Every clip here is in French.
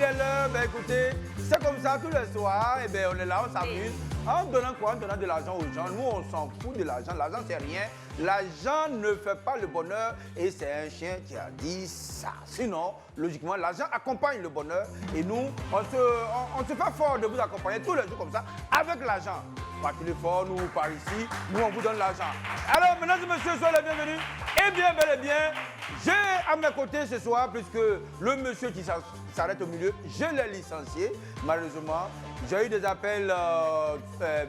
est l'heure, ben écoutez, c'est comme ça tous les soirs, et ben on est là, on s'amuse. En donnant quoi? En donnant de l'argent aux gens. Nous, on s'en fout de l'argent. L'argent, c'est rien. L'argent ne fait pas le bonheur et c'est un chien qui a dit ça. Sinon, logiquement, l'argent accompagne le bonheur et nous, on se fait fort de vous accompagner tous les jours comme ça avec l'argent. Par téléphone ou par ici, nous, on vous donne l'argent. Alors, mesdames et messieurs, soyez les bienvenus. Eh bien, bel et bien, j'ai à mes côtés ce soir, puisque le monsieur qui s'arrête au milieu, je l'ai licencié, malheureusement. J'ai eu des appels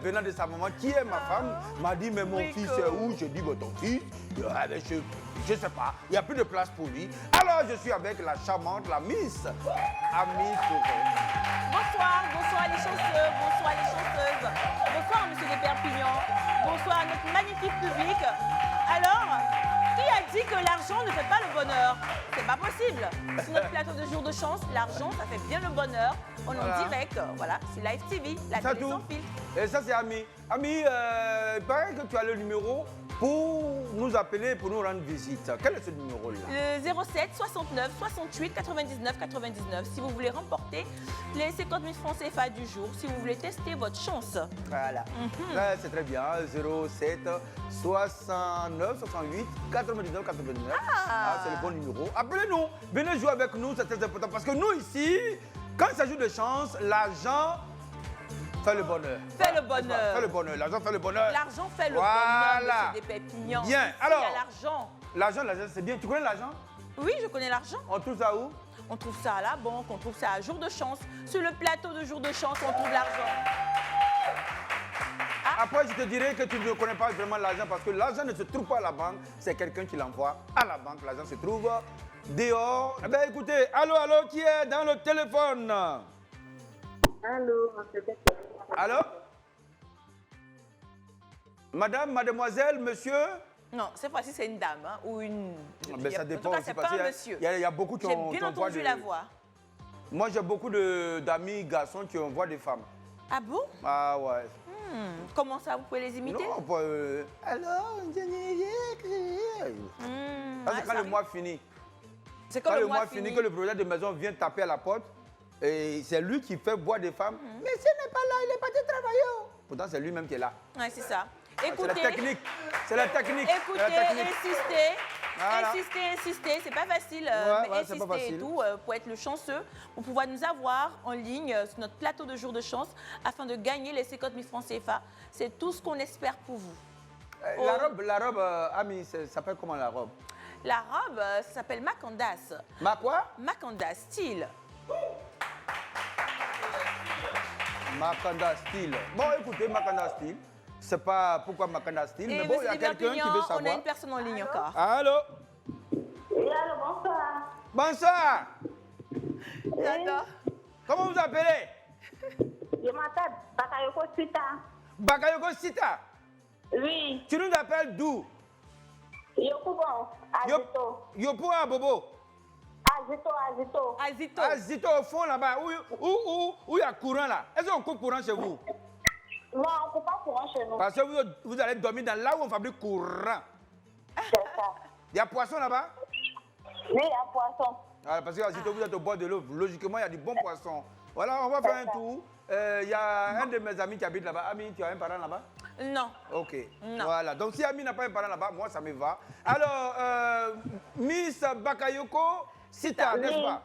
venant de sa maman, qui est ma femme, m'a dit, mais mon fils est où? Je dis, ton fils, je ne sais pas, il n'y a plus de place pour lui. Alors, je suis avec la charmante, la Miss Ami Touré. Bonsoir, bonsoir les chanceux, bonsoir les chanceuses. Bonsoir, monsieur de Perpignan. Bonsoir à notre magnifique public. Alors, qui a dit que l'argent ne fait pas le bonheur? C'est pas possible. Sur notre plateau de jour de chance, l'argent, ça fait bien le bonheur. On est en direct, voilà, sur Live TV, la télé sans filtre. Et ça, c'est Ami. Ami, il paraît que tu as le numéro pour nous appeler, pour nous rendre visite. Quel est ce numéro-là? Le 07 69 68 99 99. Si vous voulez remporter les 50 000 francs CFA du jour, si vous voulez tester votre chance. Voilà. C'est très bien. 07 69 68 99 99. C'est le bon numéro. Appelez-nous. Venez jouer avec nous, c'est très important. Parce que nous, ici, quand il s'agit de chance, l'argent fait le bonheur. Fait le bonheur. Fait le bonheur. L'argent fait le bonheur. L'argent fait le bonheur, monsieur Desperpignan. Bien. Alors, il y a l'argent. L'argent, c'est bien. Tu connais l'argent? Oui, je connais l'argent. On trouve ça où? On trouve ça à la banque, on trouve ça à jour de chance. Sur le plateau de jour de chance, on trouve l'argent. Après, je te dirais que tu ne connais pas vraiment l'argent parce que l'argent ne se trouve pas à la banque. C'est quelqu'un qui l'envoie à la banque. L'argent se trouve dehors. Eh bien, écoutez, allô, qui est dans le téléphone? Allô, allô? Madame, mademoiselle, monsieur? Non, cette fois-ci, c'est une dame hein, ou une... Mais ça dépend en tout cas, aussi c'est parce pas un monsieur. Il y a beaucoup qui ont... J'ai bien entendu la voix. Moi, j'ai beaucoup d'amis garçons qui envoient des femmes. Ah bon? Ah ouais. Comment ça, vous pouvez les imiter? Non, pas... alors... c'est quand le mois finit. C'est quand le mois finit, que le propriétaire de maison vient taper à la porte, et c'est lui qui fait boire des femmes. Mais ce n'est pas là, il est parti travailler. Pourtant, c'est lui-même qui est là. Oui, c'est ça. Écoutez, c'est la technique. C'est la technique. Écoutez, insistez. Voilà. Insistez, c'est pas facile, mais insistez pas facile. Et tout pour être le chanceux, pour pouvoir nous avoir en ligne sur notre plateau de jour de chance afin de gagner les 50 000 francs CFA. C'est tout ce qu'on espère pour vous. La robe, Ami, ça s'appelle comment la robe? La robe, ça s'appelle Macandas. Ma quoi? Macandas, style. Macandas style. Bon, écoutez, Macandas style. C'est pas pourquoi Macandas style, mais bon, il y a quelqu'un qui veut savoir. On a une personne en ligne encore. Allô? Oui, allô, bonsoir. Bonsoir. J'adore. Comment vous appelez? Je m'appelle Bakayoko Sita. Bakayoko Sita? Oui. Tu nous appelles d'où? Yokubon, Azito. Yopo à Bobo? Azito. Azito au fond là-bas, où il y a courant là. Est-ce qu'on coupe courant chez vous? Non, on ne coupe pas courant chez nous. Parce que vous allez dormir dans là où on fabrique courant. C'est ça. Il y a poisson là-bas? Oui, il y a poisson. Ah, parce que Azito, vous êtes au bord de l'eau. Logiquement, il y a du bon poisson. Voilà, on va faire un tour. Il y a un de mes amis qui habite là-bas. Ami, tu as un parent là-bas? Non. Ok. Non. Voilà. Donc, si Ami n'a pas un parent là-bas, moi, ça me va. Alors, Miss Bakayoko Sita, n'est-ce pas?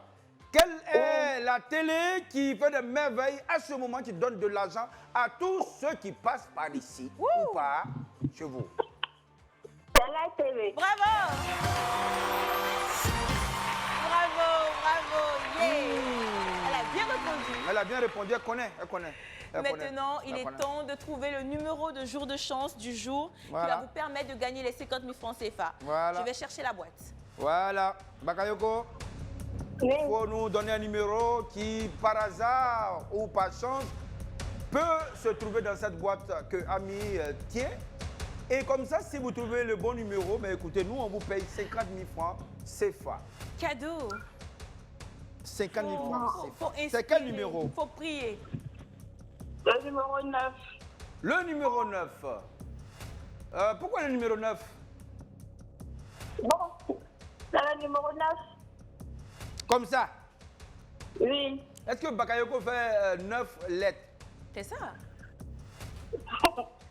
Quelle est la télé qui fait des merveilles à ce moment, qui donne de l'argent à tous ceux qui passent par ici ou par chez vous? C'est la TV. Bravo! Bravo! Yeah! Elle a bien répondu. Elle a bien répondu, elle connaît. Maintenant, il est temps de trouver le numéro de jour de chance du jour qui va vous permettre de gagner les 50 000 francs CFA. Voilà. Je vais chercher la boîte. Voilà. Bakayoko, il faut nous donner un numéro qui, par hasard ou par chance, peut se trouver dans cette boîte que Ami tient. Et comme ça, si vous trouvez le bon numéro, mais écoutez, nous, on vous paye 50 000 francs CFA. Cadeau. 50 000 francs Faut CFA. C'est quel numéro? Il faut prier. Le numéro 9. Le numéro 9. Pourquoi le numéro 9? Bon, c'est le numéro 9. Comme ça? Oui. Est-ce que Bakayoko fait 9 lettres? C'est ça.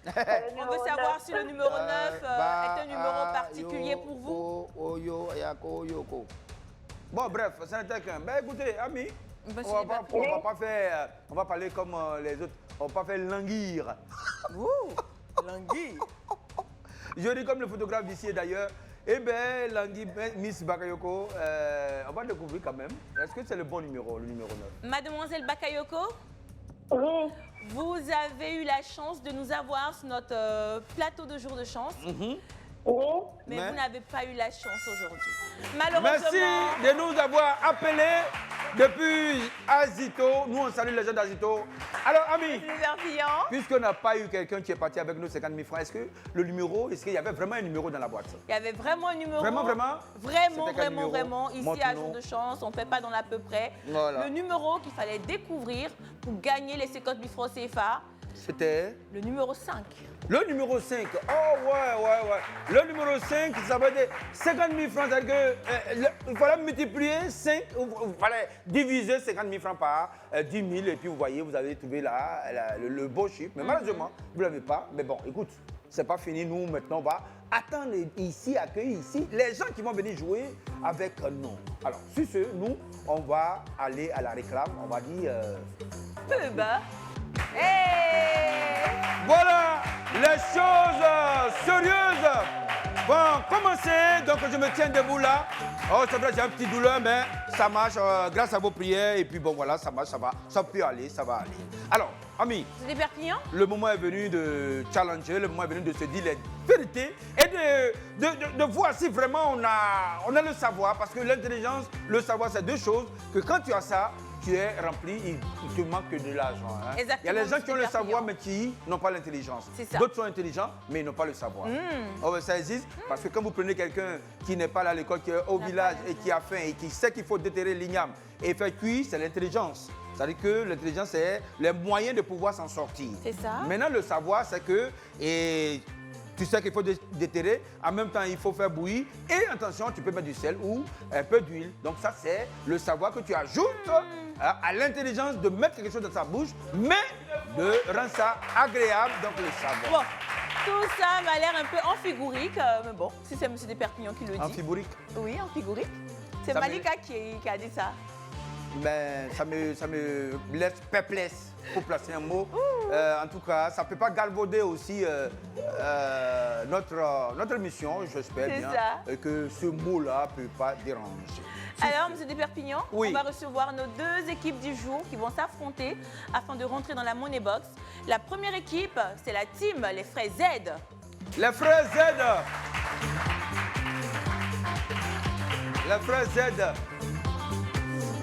On veut savoir si le numéro 9 est un numéro particulier pour vous. Bon, bref, ça n'était qu'un. Ben écoutez, amis, Ben, on va pas faire, on va parler comme les autres. On va pas faire languir. Languille. Je dis comme le photographe d'ici d'ailleurs. Eh bien, Langui, Miss Bakayoko, on va découvrir quand même. Est-ce que c'est le bon numéro, le numéro 9? Mademoiselle Bakayoko, Oui. vous avez eu la chance de nous avoir sur notre plateau de jour de chance, Oui. mais Mais- vous n'avez pas eu la chance aujourd'hui. Malheureusement, Merci de nous avoir appelés depuis Azito. Nous, on salue les gens d'Azito. Alors, amis, les Verpillants, puisqu'on n'a pas eu quelqu'un qui est parti avec nous 50 000 francs, est-ce que le numéro, est-ce qu'il y avait vraiment un numéro dans la boîte? il y avait vraiment un numéro. Vraiment? Vraiment, C'était quel numéro? vraiment. Ici, à Montre-nous. Jour de Chance, on ne fait pas dans l'à peu près. Voilà. Le numéro qu'il fallait découvrir pour gagner les 50 000 francs CFA, C'était le numéro 5. le numéro 5. Oh, ouais. Le numéro 5, ça veut dire 50 000 francs. C'est-à-dire qu'il fallait multiplier 5, il fallait diviser 50 000 francs par 10 000. Et puis, vous voyez, vous avez trouvé là le beau chiffre. Mais malheureusement, vous ne l'avez pas. Mais bon, écoute, c'est pas fini. Nous, maintenant, on va attendre ici, accueillir ici les gens qui vont venir jouer avec nous. Alors, sur ce, nous, on va aller à la réclame. On va dire... Pub. Hey! Voilà les choses sérieuses vont commencer. Donc je me tiens debout là. Oh, c'est vrai, j'ai un petit douleur, mais ça marche grâce à vos prières. Et puis bon, voilà, ça marche, ça peut aller, ça va aller. Alors, amis, C'est des Perpignans? le moment est venu de challenger, le moment est venu de se dire les vérités et de voir si vraiment on a le savoir. Parce que l'intelligence, le savoir, c'est deux choses. Que quand tu as ça, tu es rempli, il te manque que de l'argent. Hein. Exactement, Il y a les gens qui ont le super savoir, client. mais qui n'ont pas l'intelligence. C'est ça. D'autres sont intelligents, mais ils n'ont pas le savoir. Oh, ben, ça existe, parce que quand vous prenez quelqu'un qui n'est pas là à l'école, qui est au village et qui a faim et qui sait qu'il faut déterrer l'igname et faire cuire, c'est l'intelligence. C'est-à-dire que l'intelligence, c'est les moyens de pouvoir s'en sortir. C'est ça. Maintenant, le savoir, c'est que... tu sais qu'il faut déterrer, en même temps il faut faire bouillir et attention, tu peux mettre du sel ou un peu d'huile. Donc ça c'est le savoir que tu ajoutes à l'intelligence de mettre quelque chose dans sa bouche, mais de rendre ça agréable, donc le savoir. Bon, tout ça m'a l'air un peu amphigorique, mais bon, si c'est M. Desperpignan qui le dit. Amphiborique. Oui, amphigorique. C'est Ça me- Malika qui a dit ça. Ben, ça me laisse perplexe pour placer un mot. En tout cas, ça ne peut pas galvauder aussi notre mission, j'espère C'est bien, ça. et que ce mot-là ne peut pas déranger. Alors, M. Desperpignan, Oui. on va recevoir nos deux équipes du jour qui vont s'affronter afin de rentrer dans la Money Box. La première équipe, c'est la team, les Frères Z. Les frères Z. Les frères Z.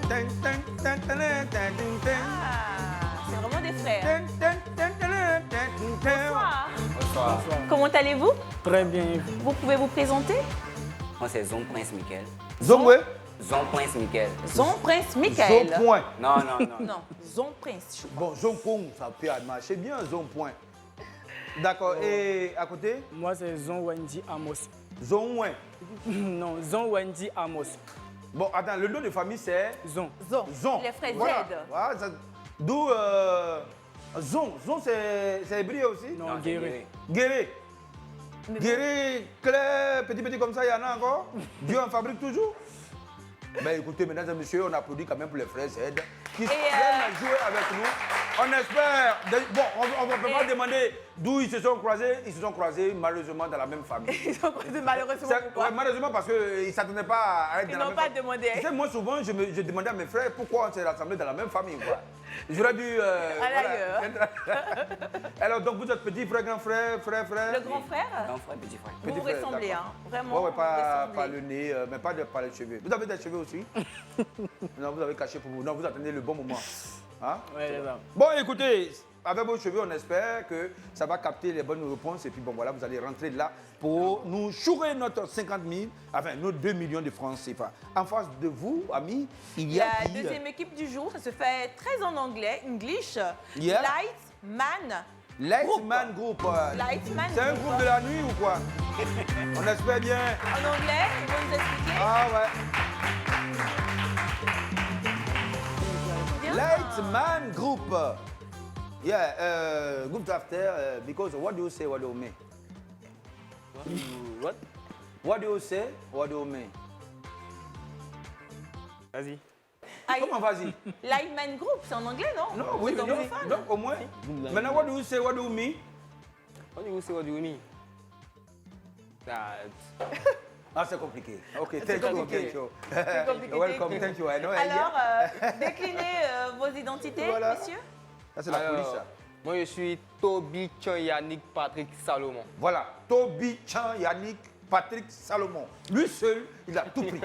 Tin, tin, tin, tin, tin, tin, tin. Ah, c'est vraiment des frères. Tin, tin, tin, tin, tin, tin. Bonsoir. Bonsoir. Comment allez-vous? Très bien. et vous? Vous pouvez vous présenter? Moi, c'est Zon Prince Michael. Zongwe. Zon Prince Michael. Zon Prince Michael. Zon point. Non. Non, Zon Prince. Bon, zone point, ça peut marcher bien, zone point. D'accord. Et à côté, Moi, c'est Zon Wendy Amos. zone point. Non, Zon Wendy Amos. Bon, attends, le nom de famille c'est Zon. Zon. Zon. Les Frères Voilà. Z. Voilà, d'où Zon. Zon, c'est hébreu aussi? Non, c'est Guéry. Guéré. Mais Guéry, clair, petit comme ça, il y en a encore. Dieu en fabrique toujours. Ben écoutez, mesdames et messieurs, on applaudit quand même pour les frères Z qui viennent jouer avec nous. On espère. Bon, on ne peut pas demander d'où ils se sont croisés. Ils se sont croisés malheureusement dans la même famille. Ils sont croisés malheureusement. Pourquoi? Ouais, malheureusement parce qu'ils ne s'attendaient pas à être Ils dans la n'ont même pas famille. demandé. Tu sais, moi souvent, je demandais à mes frères pourquoi on s'est rassemblés dans la même famille. Quoi. J'aurais dû. Alors, donc vous êtes petit frère, grand frère, frère. Le grand frère, Grand frère, petit frère. vous vous frère, ressemblez, d'accord. hein. Vraiment. Ouais, vous pas ressemblez. le nez, mais pas les cheveux. Vous avez des cheveux aussi? Non, vous avez caché pour vous. Non, vous attendez le bon moment. Hein? Ouais, c'est ça. Bon, écoutez, avec vos cheveux, on espère que ça va capter les bonnes réponses. Et puis, bon, voilà, vous allez rentrer là pour nous chourer notre 50 000, enfin, nos 2 millions de francs CFA. En face de vous, amis, il y a La qui? deuxième équipe du jour, ça se fait très en anglais, English. Yeah. Lightman. Lightman Group. Lightman C'est un Group. groupe de la nuit ou quoi? On espère bien. En anglais, ils vont nous expliquer. Ah ouais. Bien Lightman Group. Yeah, good after, because what do you say, what do you mean? What? What do you say, what do you mean? Vas-y. Comment vas-y? Lightman Group, c'est en anglais, non? Non, oui, C'est mais non, anglophone. donc au moins. Maintenant, what do you say, what do you mean? What do you say, what do you mean? That. Ah, c'est compliqué. Ok, C'est thank you, compliqué. thank you. C'est compliqué. Welcome, thank you. I know. Alors, déclinez vos identités, Voilà. messieurs. Ça, c'est la police, ça. Moi, je suis Toby Chan Yannick Patrick Salomon. Voilà, Toby Chan Yannick Patrick Salomon. Lui seul, il a tout pris.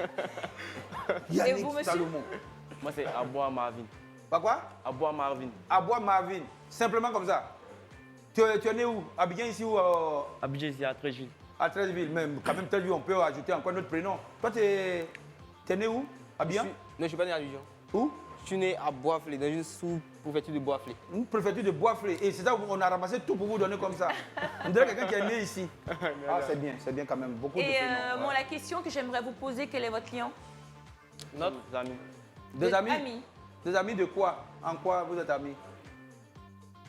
Yannick vous, monsieur? Salomon. Moi, c'est Aboua Marvin. Pas quoi? Aboua Marvin. Aboua Marvin. Simplement comme ça. Tu es né où? Abidjan ici ou Abidjan, ici à Tréville. à Treichville? Même, quand même, Treichville, on peut ajouter encore notre prénom. Toi, tu es né où? Abidjan? Non, je ne suis pas né à Abidjan. Où? Je suis né à Boisflé, dans une sous-préfecture de Boisflé. Une préfecture de Boisflé. Et c'est ça, on a ramassé tout pour vous donner comme ça. On dirait quelqu'un qui est né ici. Ah, c'est bien quand même. Beaucoup de Et prénoms. bon, ouais. la question que j'aimerais vous poser, quel est votre lien? Notre ami. Des amis? Amis. Des amis de quoi? En quoi vous êtes amis?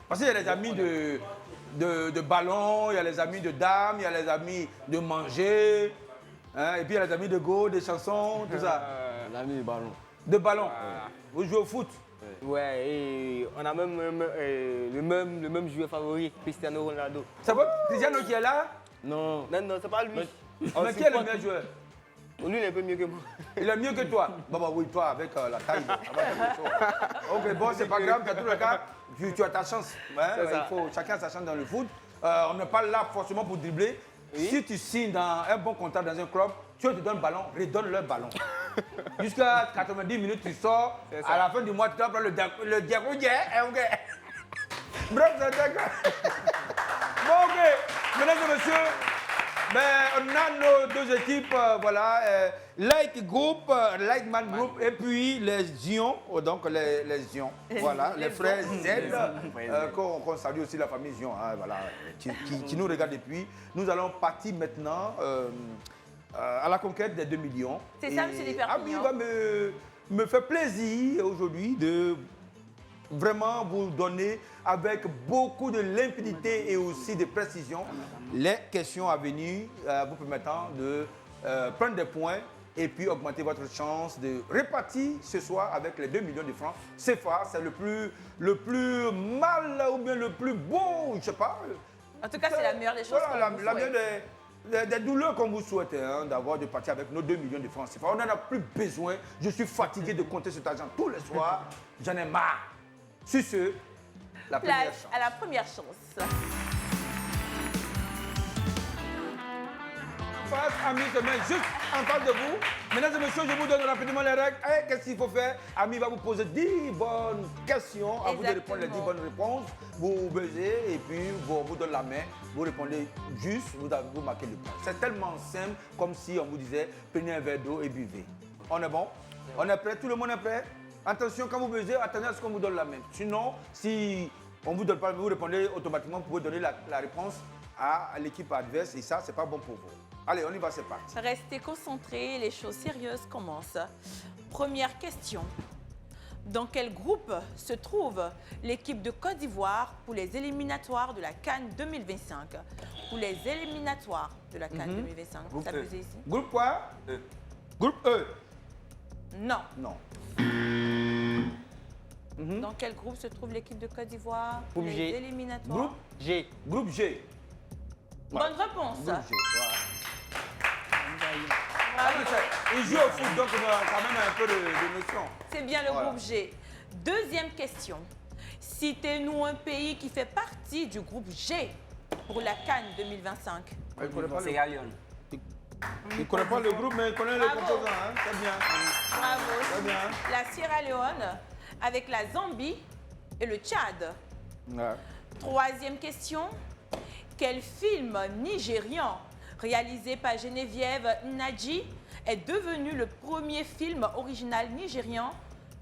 Parce qu'il y a les amis de ballon, il y a les amis de dames, il y a les amis de manger, hein, et puis il y a les amis de go, des chansons, tout ça. L'ami du ballon. De ballon. Vous jouez au foot? Ouais, et on a même le même joueur favori, Cristiano Ronaldo. C'est pas Cristiano qui est là? Non, non, c'est pas lui. Mais qui est le meilleur joueur? Lui, il est un peu mieux que moi. Il est mieux que toi? Bah oui, toi avec la taille. Ça va faire quelque chose. Ok, bon, c'est pas grave, dans tous les cas, tu as ta chance. Hein, ça. chacun a sa chance dans le foot. On n'est pas là forcément pour dribbler. Oui. Si tu signes dans un bon contrat dans un club, tu te donnes le ballon, redonne leur ballon. Jusqu'à 90 minutes, tu sors. À la fin du mois, tu dois prendre le diable. Bref, c'est d'accord. Bon, ok. Mesdames et messieurs, ben, on a nos deux équipes, voilà, Light Group, Lightman Group, et puis les Zion, donc les Zion, voilà, les frères Z, qu'on salue aussi la famille Zion, hein, voilà, qui nous regarde depuis. Nous allons partir maintenant à la conquête des 2 millions. C'est ça, monsieur Desperpignan. Ami va me fait plaisir aujourd'hui de vraiment vous donner avec beaucoup de limpidité et aussi de précision les questions à venir vous permettant de prendre des points et puis augmenter votre chance de repartir ce soir avec les 2 millions de francs. CFA, c'est le plus mal ou bien le plus beau, je ne sais pas. En tout cas, c'est la meilleure des choses. Voilà, qu'on vous la souhaite. meilleure des douleurs qu'on vous souhaite, hein, d'avoir de partir avec nos 2 millions de francs CFA. On n'en a plus besoin. Je suis fatigué de compter cet argent tous les soirs. J'en ai marre. Sur ce, la première Place chance. à la première chance. Face, Ami se met juste en face de vous. Mesdames et messieurs, je vous donne rapidement les règles. Et qu'est-ce qu'il faut faire? Ami va vous poser 10 bonnes questions. À vous de répondre les 10 bonnes réponses. Vous buzzez et puis on vous donne la main. Vous répondez juste, vous marquez le point. C'est tellement simple comme si on vous disait prenez un verre d'eau et buvez. On est bon? On est prêt? Tout le monde est prêt? Attention, quand vous buzzez, attendez à ce qu'on vous donne la main. Sinon, si on ne vous donne pas, vous répondez automatiquement, vous pouvez donner la réponse à l'équipe adverse et ça, ce n'est pas bon pour vous. Allez, on y va, c'est parti. Restez concentrés, les choses sérieuses commencent. Première question. Dans quel groupe se trouve l'équipe de Côte d'Ivoire pour les éliminatoires de la CAN 2025? Pour les éliminatoires de la CAN 2025. Vous Groupe E. abusez ici? Groupe quoi? E. Groupe E. Non. Non. Dans quel groupe se trouve l'équipe de Côte d'Ivoire pour Groupe les G. éliminatoires? Groupe G. Groupe G. Bonne réponse. Groupe G, voilà. Ah, mais il joue au foot, donc on a quand même un peu de notion. C'est bien le Voilà. groupe G. Deuxième question. Citez-nous un pays qui fait partie du groupe G pour la CAN 2025. Il ne connaît pas Sierra Leone. le groupe, mais il connaît les Bravo. composants. Hein. C'est bien. Bravo. Très bien. La Sierra Leone avec la Zambie et le Tchad. Ouais. Troisième question. Quel film nigérian réalisé par Geneviève Nnaji est devenu le premier film original nigérian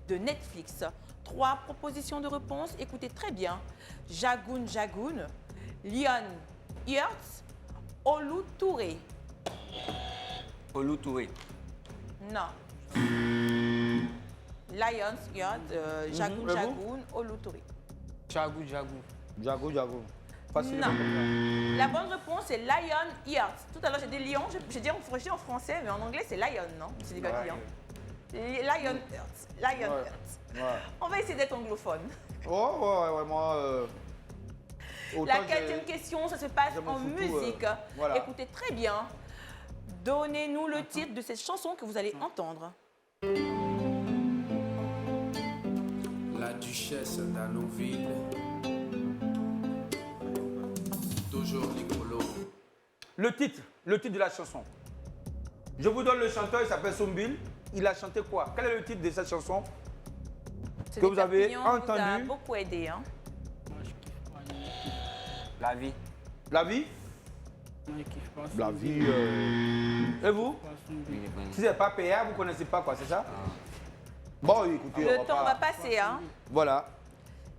de Netflix? 3 propositions de réponse. Écoutez très bien. Jagoun Jagoun, Lion Hertz, Olu Touré. Olu Touré. Non. Lions, Yard, Jagoun, Et vous? Jagoun, Olutori. Jagou, Jagou. Jago. Facile. Non. La bonne réponse est Lion Heart. Tout à l'heure, j'ai dit lion, j'ai dit en français, mais en anglais, c'est lion, non? C'est des gars lion. Lion Heart. Lion Heart. Ouais. On va essayer d'être anglophone. Ouais, moi. La 4e question, ça se passe j'aime en surtout, musique. voilà. Écoutez très bien. Donnez-nous le titre de cette chanson que vous allez entendre. La duchesse d'Hanoville, toujours rigolo. Le titre de la chanson. Je vous donne le chanteur, il s'appelle Sombil. Il a chanté quoi? Quel est le titre de cette chanson Ce que vous avez Perpignan vous a entendu? beaucoup aidé. Hein. Moi, je kiffe pas. La vie. La vie? Moi, je kiffe pas. La vie. Et vous? Si c'est pas PA, vous connaissez pas quoi, c'est ça? Bon, écoutez, Le temps va passer. Hein. Voilà.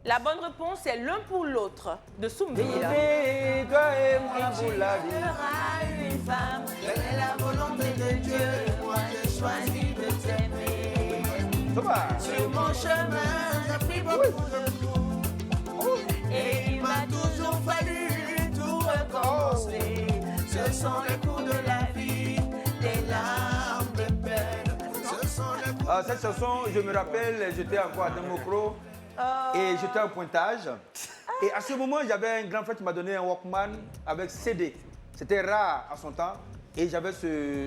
La bonne réponse est l'un pour l'autre de Soumbil. Toi et moi pour la vie. Une femme, c'est la volonté de Dieu. Moi, j'ai choisi de t'aimer. Ça va? Sur mon chemin, j'ai pris beaucoup de coups. Et il m'a toujours fallu tout recommencer. Ce sont les coups de la vie, des larmes de peine. Ce sont les coups. Cette chanson, je me rappelle, j'étais encore à Democro et j'étais en pointage. Et à ce moment, j'avais un grand frère qui m'a donné un Walkman avec CD. C'était rare à son temps. Et j'avais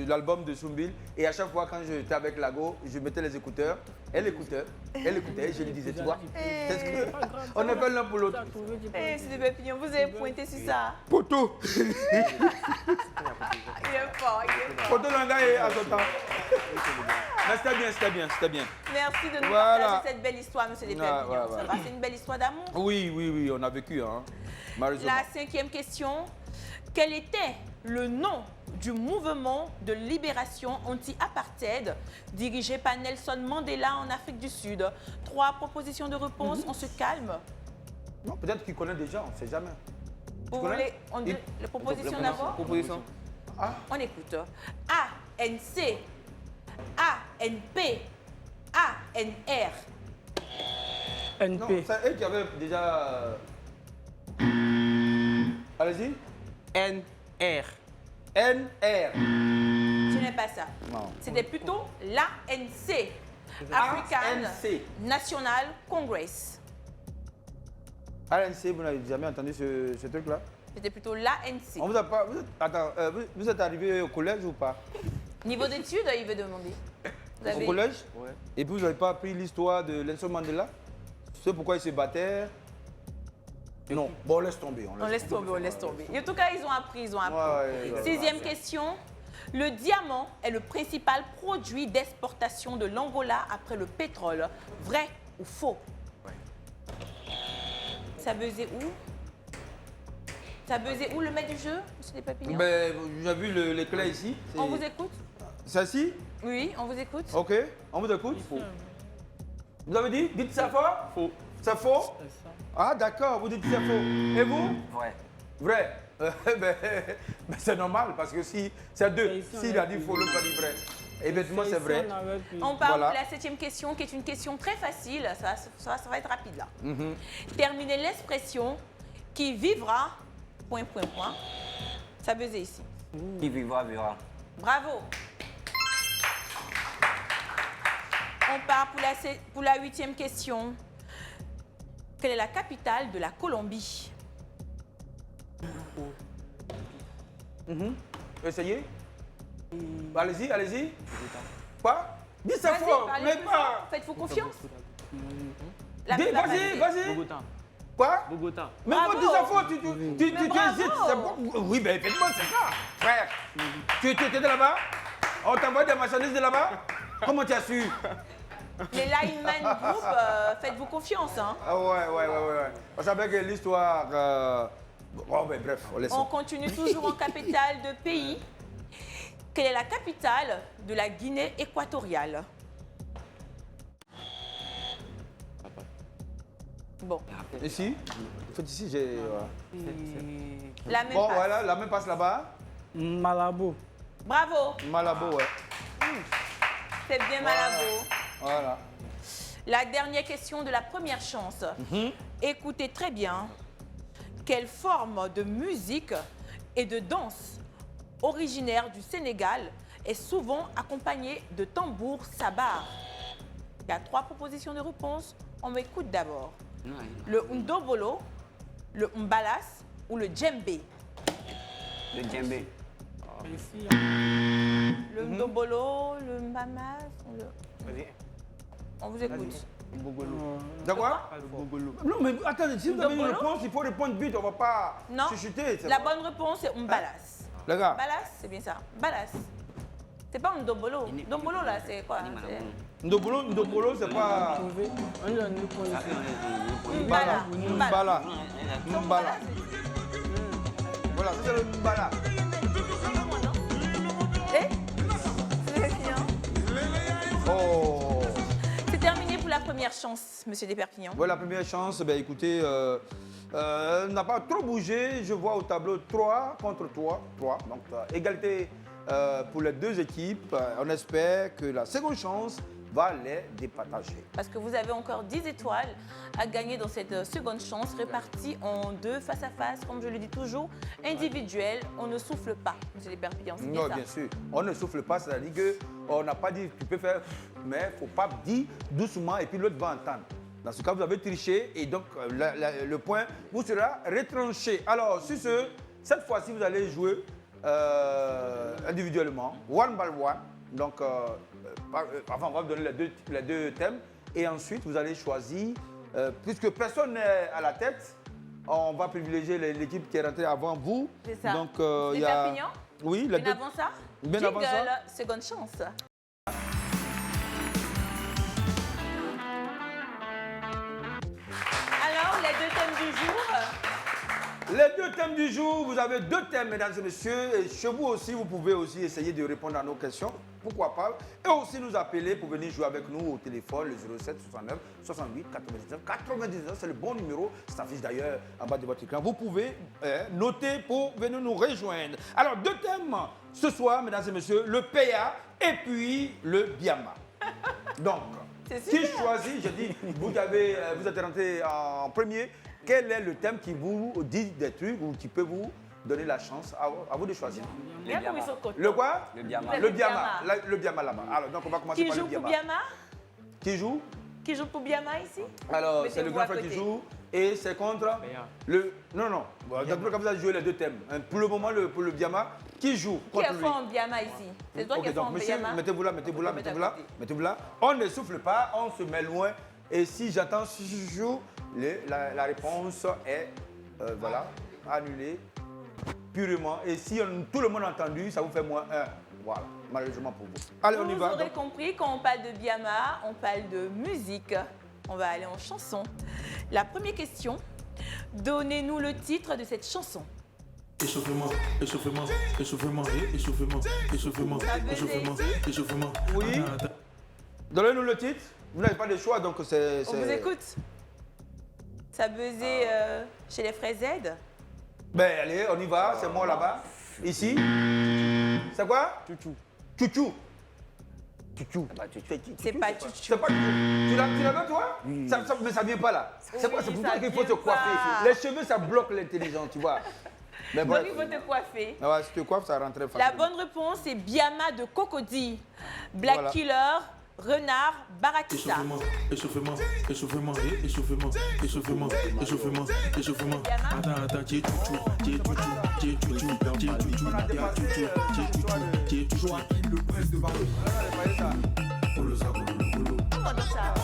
l'album de Soumbil. Et à chaque fois, quand j'étais avec Lago, je mettais les écouteurs. Elle écoutait. Je lui disais, tu vois, qu'est-ce que... On est fait l'un pour l'autre. Eh, c'est de Perpignan, vous avez pointé sur ça. Poteau. Il est fort, il est fort. Poteau Langaye à son temps. Mais c'était bien. Merci de nous Voilà. partager cette belle histoire, monsieur Desperpignan. Ouais. Ça va, c'est une belle histoire d'amour. Oui, on a vécu, hein. Malheureusement. La 5e question. Quel était le nom du mouvement de libération anti-apartheid dirigé par Nelson Mandela en Afrique du Sud? 3 propositions de réponse, on se calme. Non, peut-être qu'il connaît déjà, on ne sait jamais. Vous connais? voulez les propositions d'abord? Proposition. On écoute. ANC, ANP, ANR. Non, NP. c'est eux qui avaient déjà... Allez-y. NR. NR. Ce n'est pas ça. Non. C'était plutôt l'ANC, African ANC. National Congress. ANC, vous n'avez jamais entendu ce truc-là? C'était plutôt l'ANC. On vous a pas... vous êtes arrivé au collège ou pas? Niveau d'études, il veut demander. Vous Au avez- collège? Ouais. Et puis vous n'avez pas appris l'histoire de Nelson Mandela? C'est pourquoi il se battait? Non. Bon, laisse tomber. On laisse tomber. En tout cas, ils ont appris. Ouais. 6e question. Le diamant est le principal produit d'exportation de l'Angola après le pétrole. Vrai ou faux? Ça buzzait où? Ça buzzait où le maître du jeu, monsieur Desperpignan? Ben, j'ai vu l'éclat ici. On vous écoute? Celle-ci? Oui, on vous écoute. Ok. On vous écoute? Faux. Vous avez dit? Dites ça faux? Faux. C'est faux? Ah, d'accord. Vous dites que c'est faux. Et vous? Vrai. Vrai. Ben, c'est normal parce que si c'est deux, s'il a dit faux, l'autre a dit vrai. Évidemment, c'est vrai. On part Voilà. pour la 7e question, qui est une question très facile. Ça va être rapide là. Terminez l'expression qui vivra... ... Ça buzzait ici. Qui vivra, vivra. Bravo. On part pour la 8e question. Quelle est la capitale de la Colombie? Essayez. Allez-y. Quoi? Dis ça Vas-y, fort, parlez mais plus pas. fort. Faites-vous confiance. Vas-y. Bogota. Quoi? Bogota. Mais Bravo. faut dire ça fort, tu bravo. hésites. c'est bon. Oui, ben effectivement, c'est ça. Frère, tu étais là-bas? On t'envoie des marchandises de là-bas? Comment tu as su? Les Lineman Group, faites-vous confiance. Hein. Ah ouais. Parce qu'avec l'histoire... Bon, ben bref, on laisse. On continue toujours en capitale de pays. Quelle est la capitale de la Guinée équatoriale? Bon, Ici? En fait, ici, j'ai... la même Bon, passe. voilà, la main passe là-bas. Malabo. Bravo, Malabo, ouais. c'est bien Malabo. Voilà. La dernière question de la première chance. Écoutez très bien. Quelle forme de musique et de danse originaire du Sénégal est souvent accompagnée de tambour sabar? Il y a 3 propositions de réponse. On m'écoute d'abord. Le ndobolo, le mbalas ou le djembé? Le djembé. Ici, Le ndobolo, le mbamas ou le... Vas-y. On vous écoute. D'accord. Non, mais attendez, si vous avez une Ndobolo? réponse, il faut répondre vite, on ne va pas Non. chuchoter. c'est La pas- bonne réponse est mbalas. Les gars, Mbalas, c'est bien ça. Mbalas. C'est pas un ndobolo. Ndobolo là, c'est quoi? C'est- Ndobolo, c'est pas... trouvé. On donne une position. Mbala. Mbala. Mbala. Voilà, ça c'est le Mbala. Eh? C'est fini, hein? Oh. C'est terminé pour la première chance, monsieur Desperpignan. Voilà, la première chance, ben écoutez, n'a pas trop bougé. Je vois au tableau 3 contre 3. Donc, égalité pour les 2 équipes. On espère que la seconde chance va les départager. Parce que vous avez encore 10 étoiles à gagner dans cette seconde chance, répartie en 2 face à face, comme je le dis toujours, individuel. On ne souffle pas, monsieur Desperpignan, c'est bien Non, ça. bien sûr. On ne souffle pas, c'est-à-dire qu'on n'a pas dit tu peux faire, mais il ne faut pas dire doucement et puis l'autre va entendre. Dans ce cas, vous avez triché et donc le point vous sera retranché. Alors, sur ce, cette fois-ci, vous allez jouer individuellement, one by one. Donc, enfin, on va vous donner les deux thèmes et ensuite, vous allez choisir, puisque personne n'est à la tête, on va privilégier l'équipe qui est rentrée avant vous. C'est ça. Donc, il y a... Desperpignan? Oui, les Bien deux... avant ça, Bien avant ça. jingle, seconde chance. Alors, les 2 thèmes du jour. Les 2 thèmes du jour, vous avez 2 thèmes, mesdames et messieurs. Et chez vous aussi, vous pouvez aussi essayer de répondre à nos questions. Pourquoi pas. Et aussi nous appeler pour venir jouer avec nous au téléphone, le 07 69 68 99 99. C'est le bon numéro. Ça s'affiche d'ailleurs en bas de votre écran. Vous pouvez noter pour venir nous rejoindre. Alors, 2 thèmes ce soir, mesdames et messieurs. Le PA et puis le Biama. Donc, C'est qui super. choisit, je dis, vous êtes rentré en premier. Quel est le thème qui vous dit des trucs ou qui peut vous donner la chance à vous de choisir? Bien comme ils sont contents. Le quoi? Le Biama. Le Biama. Le Biama là-bas. Alors, donc on va commencer Qui par le joue pour Biama. Biama? Qui joue? Qui joue pour Biama ici? Alors, c'est le Mettez-vous grand à frère qui côté. joue et c'est contre le... Non. Bon, dans tous les cas, vous allez jouer les 2 thèmes. Pour le moment, pour le Biama, qui joue Qui est contre lui? fort en Biama ici? C'est toi qui es Ok, fort donc en monsieur, Biama? mettez-vous là. On peut mettre à côté. Mettez-vous là. On ne souffle pas, on se met loin. Et si j'entends chou, la réponse est voilà, annulée purement. Et si tout le monde a entendu, ça vous fait moins 1. Voilà, malheureusement pour vous. Allez, on y Vous va. aurez Donc, compris, quand on parle de Biama, on parle de musique. On va aller en chanson. La première question, donnez-nous le titre de cette chanson. Échauffement, échauffement, échauffement, échauffement, échauffement, échauffement, échauffement. Oui. Donnez-nous le titre. Vous n'avez pas de choix, donc c'est... On vous écoute. Ça buzzait chez les frères Z. Ben allez, on y va, c'est moi là-bas. Ici. C'est quoi? Chouchou. Chouchou. C'est pas Chouchou. C'est pas chouchou. Tu l'avais toi? Mais ça vient pas là. C'est quoi? C'est pour ça ça qu'il faut vient se coiffer. pas. Les cheveux, ça bloque l'intelligence, tu vois. Mais Donc bref. il faut te coiffer. Ah ouais, si tu te coiffes, ça rentre facile. La bonne réponse est Biama de Cocody. Black Voilà. Killer, Renard, Barakissa. Échauffement, échauffement, échauffement, échauffement, échauffement, échauffement, échauffement. Attends, j'ai chouchou, j'ai chouchou, j'ai chouchou, j'ai chouchou, j'ai chouchou. Le prince de Barreau. Comment dire ça?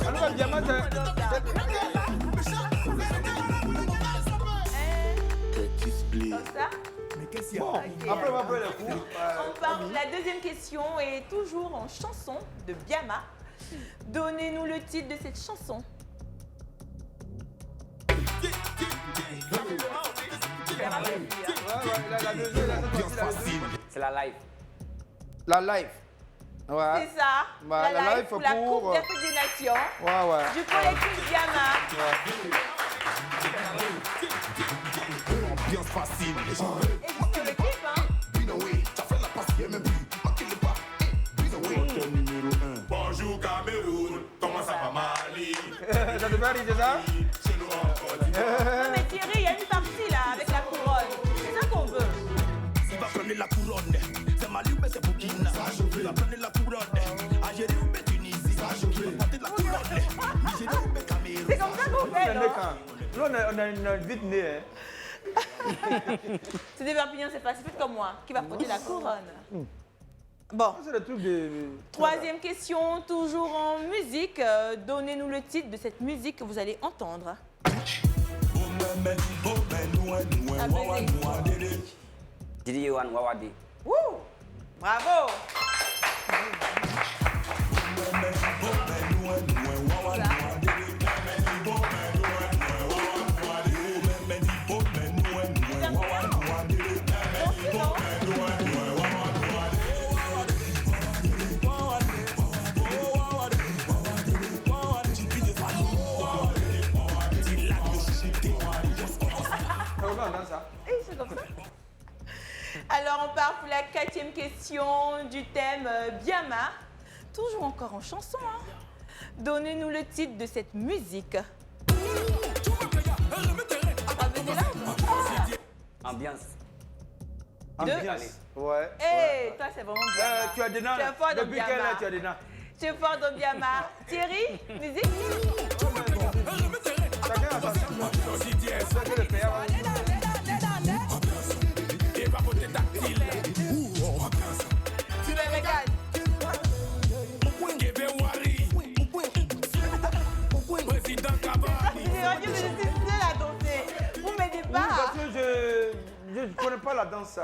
Alors, le diamant, c'est... Comme ça? Bon, après, on va faire le coup. On parle. La deuxième question est toujours en chanson de Biama. Donnez-nous le titre de cette chanson. C'est la live. La live. Ouais. C'est ça. Bah, la live pour la pour, Coupe d'Afrique des Nations Ouais. du collectif Biama. Ambiance facile. Et juste le clip, hein. Ça te fait rire, c'est ça? Non mais Thierry, il y a une partie là avec la couronne. C'est ça qu'on veut. Si va prendre la couronne, c'est Mali ou c'est Burkina. Si va prendre la couronne, Algérie ou Tunisie. Si va prendre la couronne, Nigeria ou Cameroun. C'est comme ça qu'on fait, non? Nous, on a vite né. Hein. C'est des Perpignans, c'est facile. Faites comme moi, qui va porter la couronne. Bon. C'est le truc de... Troisième question, toujours en musique. Donnez-nous le titre de cette musique que vous allez entendre. Didi Yohan Wawadi. Wouh! Bravo! C'est comme ça. Alors, on part pour la 4e question du thème Biama. Toujours encore en chanson. Hein. Donnez-nous le titre de cette musique. Ambiance. Ambiance. Ouais. Hey, toi, c'est vraiment Biama. Tu as des noms. Tu es fort dans Depuis quelle Biama. heure tu as des noms? Tu es fort dans Biama. Thierry, musique. Chacun a sa chanson. Que le père va... Tu me regardes. Je suis seule à danser. Vous ne m'aidez pas. Parce que je ne connais pas la danse.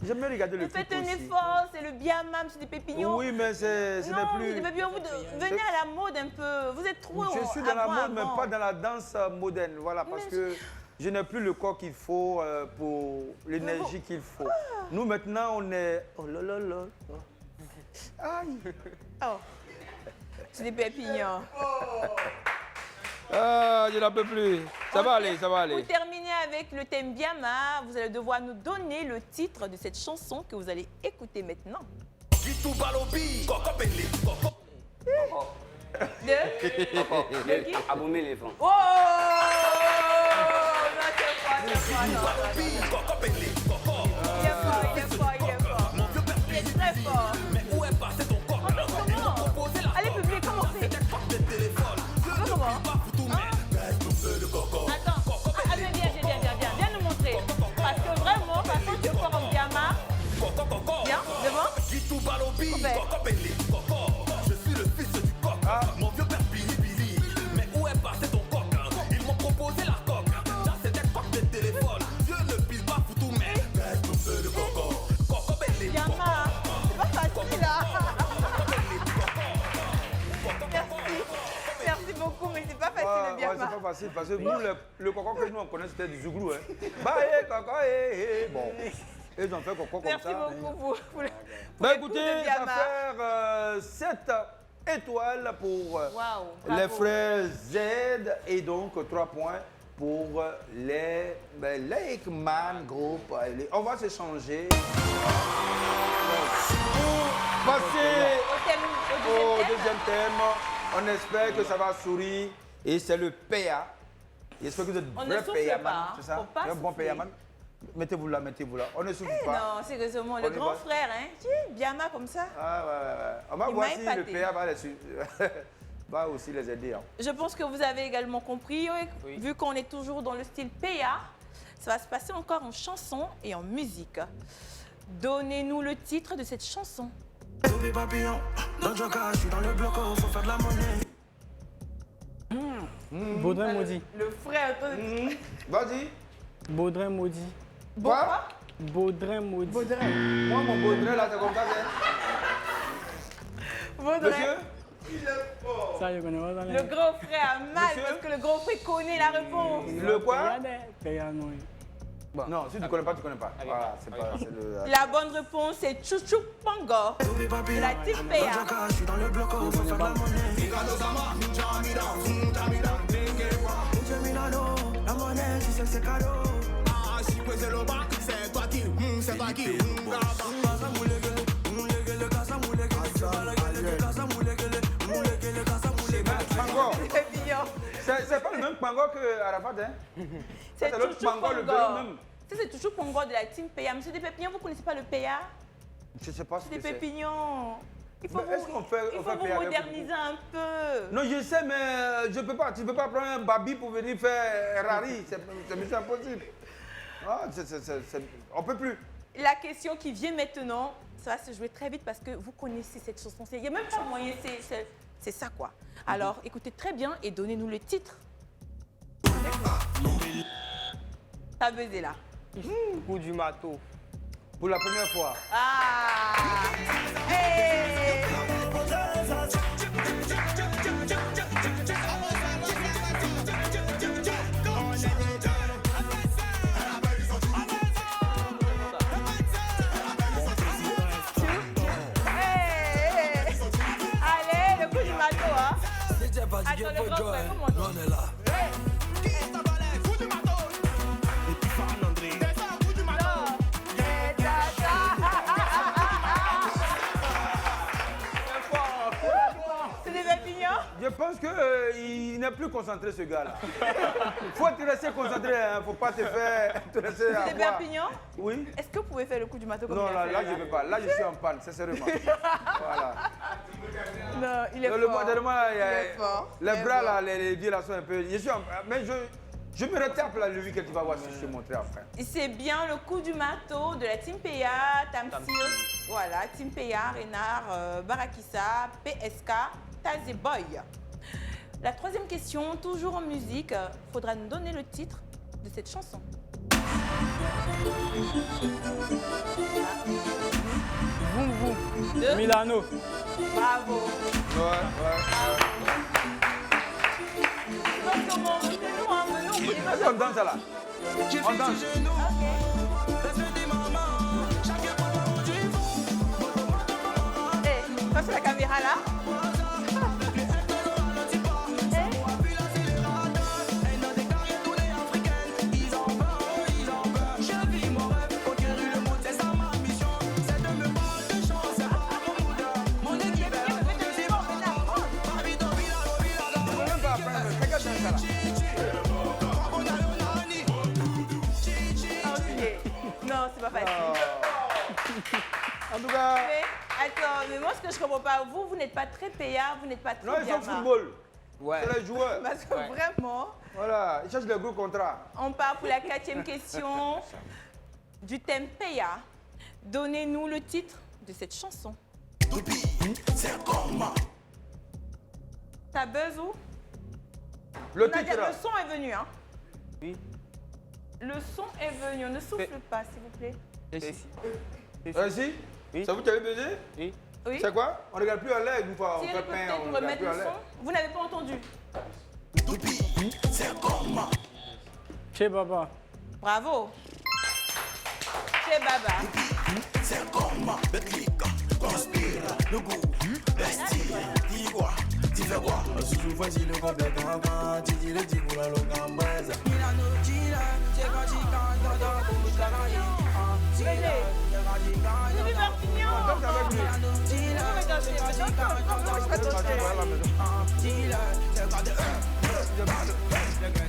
J'aime bien regarder le Vous clip faites un aussi. effort, c'est le Biama, monsieur des Pépignons. Oui, mais ce n'est Non, plus... monsieur des Pépignons, vous venez à la mode un peu. Vous êtes trop Je suis dans la avant, mode, mais avant. pas dans la danse moderne. Voilà, parce que je n'ai plus le corps qu'il faut pour l'énergie qu'il faut. Nous, maintenant, on est... Oh là là là. Aïe. Oh. C'est des Pépignons. Ah, je n'en peux plus. Ça va aller, ça va aller. Pour terminer avec le thème Biama, vous allez devoir nous donner le titre de cette chanson que vous allez écouter maintenant. De qui? Aboumé l'éléphant. Oh! Non, c'est fort, c'est fort. Non. Il est fort, il est fort, il est fort. Il est très fort. Comment? Allez, public, commencez. Comment? Attends. Ah, viens nous montrer. Parce que vraiment, parce que tu es fort en Biama. Viens, devant. Je suis le fils du coq, mon vieux père Billy. Mais où est passé ton coq? Ils m'ont proposé la coque. Ça c'est des coques de téléphone. Dieu ne pile pas foutou, mais baisse ton feu de coco. Coco belli. Biama, c'est pas facile là. Merci beaucoup, mais c'est pas facile le Biama. C'est pas facile parce que nous, le coco que nous on connaît, c'était du zouglou. Hein. Bah, coco, bon. Ils ont fait coco comme ça. Merci beaucoup pour bah, écoutez, ça va faire 7 étoiles pour les frères Z et donc 3 points pour les Lake Man Group. On va s'échanger. Pour passer au deuxième thème, on espère que ça va sourire et c'est le PA. J'espère que vous êtes vrai PA-man, c'est ça? Un bon PA-man. Mettez-vous là. On ne souffre pas. Non, sérieusement, le grand frère, hein? Tu es Biama comme ça. Ah, ouais. On va voir si le PA va aussi les aider. Hein. Je pense que vous avez également compris, oui. Vu qu'on est toujours dans le style PA, ça va se passer encore en chanson et en musique. Donnez-nous le titre de cette chanson. Baudrin maudit. Le frère. Vas-y. Baudrin maudit. Quoi? Baudrin maudit. Moi, mon Baudrin, là, c'est comme ça, Baudrin. Monsieur? Ça, je connais pas ça. Le grand frère a mal Monsieur? parce que le grand frère connaît la réponse. Le quoi? Bon. Non, si tu ne connais pas, tu ne connais pas. Voilà, c'est pas... c'est le... La bonne réponse c'est Chouchou Pango de la team PA. Je suis dans le bloc, faut faire de la monnaie. La monnaie, si c'est cadeau. Ah, si c'est le bac, c'est toi qui, c'est toi qui. Encore. C'est mignon. C'est pas le même Pango que Arafat, hein? C'est l'autre toujours Pango, le Pongo. vélo même. Ça, c'est toujours Pongo de la team PA. Monsieur Despépignon, vous ne connaissez pas le PA? Je sais pas ce que c'est. Despépignon. Il faut Mais est-ce qu'on fait- il on faut fait vous PA avec moderniser un peu. Non, je sais, mais je peux pas. Tu peux pas prendre un babi pour venir faire Rari. C'est mission impossible. Ah, on peut plus. La question qui vient maintenant, ça va se jouer très vite parce que vous connaissez cette chanson. Il n'y a même pas moyen, c'est ça quoi. Alors, écoutez très bien et donnez-nous le titre. T'as buzzé là. Coup du marteau. Pour la première fois. Ah hey. Allez, le coup du bateau, hein. Attends, le grand frère, comment on dit? C'est des Perpignans? Je pense qu'il n'est plus concentré, ce gars-là. Il faut te rester concentré, il ne faut pas te faire te laisser C'est des avoir. Perpignans? Oui. Est-ce que vous pouvez faire le coup du bateau comme Non, il a là, fait, je ne peux pas. Là, je suis en panne, sincèrement. Voilà. Non, il est Le fort. modernement, Il est fort. les Il est bras, fort. là, les pieds, là, sont un peu... Je suis en... Mais je me retape la levée que tu vas voir si je te montrer après. C'est bien le coup du marteau de la Team PA, Tamsir, voilà, Team PA, Renard, Barakissa, PSK, Tazé Boy. La troisième question, toujours en musique, faudra nous donner le titre de cette chanson. Voum voum. De Milano. Bravo. Ouais. Est-ce qu'on danse là? On danse. Face à la caméra là. Non, c'est pas facile. En tout cas... Mais, attends, mais moi ce que je comprends pas, vous n'êtes pas très PA, vous n'êtes pas très Non, ils sont Diama. football. Ouais. C'est les joueurs. Parce que vraiment, Voilà, ils cherchent les gros contrats. on part pour la quatrième question du thème PA. Donnez-nous le titre de cette chanson. Ça buzz où? Le Nadia, titre, le son est venu, hein? Oui. Le son est venu, ne souffle pas, s'il vous plaît. ici, Oui. c'est vous qui avez baisé? Oui. Oui. C'est quoi? On ne regarde plus à l'air, une fois on Si fait elle peut pain, peut-être on me ne regarde remettre plus à le l'air. son. Vous n'avez pas entendu. Chez Baba. Bravo. C'est Baba. Depuis Perpignan. Danse avec lui. Vous me dansez, mais je peux danser.